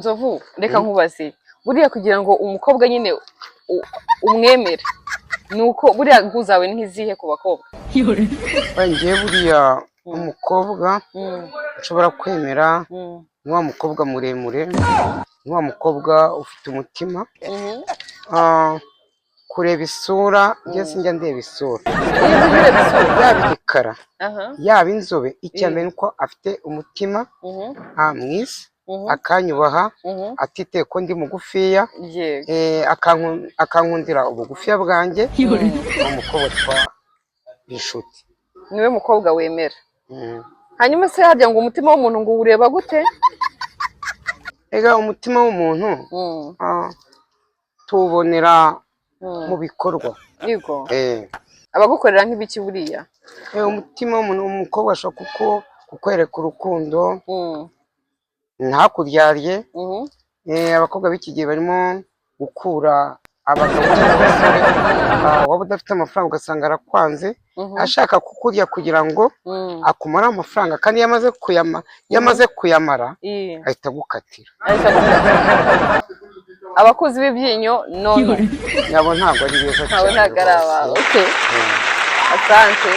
Nzovu reka nkubaze buriya kugira ngo umukobwa nyine umwemere nuko buriya guzawe ntizihe ku bakobwa ngiye buriya umukobwa ushobora kwemera ni wa mukobwa muremure, ni wa mukobwa ufite umutima, kureba isura njye sinjya ndeba isura, yaba igikara yaba inzobe, icya mbere nuko afite umutima mwiza, akanyubaha atiteye ko ndi mugufiya, akankundira ubugufiya bwanjye, umukobwa twa inshuti. Niwe mukobwa wemera. Hanyuma se harya ngo umutima w'umuntu ngo ureba gute? Ega umutima w'umuntu tubonera mu bikorwa. Yego. Abagukorera nk'ibiki buriya? Umutima w'umuntu, umukobwa ashobora kukwereka urukundo ntakuryarye. Abakobwa b'iki gihe barimo gukura abagabo n'abasore, waba udafite amafaranga ugasanga arakwanze, ashaka kukurya kugira ngo akumare amafaranga, kandi yamaze kuyamara ahita agukatira. Abakuzi b'ibyinyo none nabo ntabwo ari beza cyane. ntabwo ari abawe. Asante.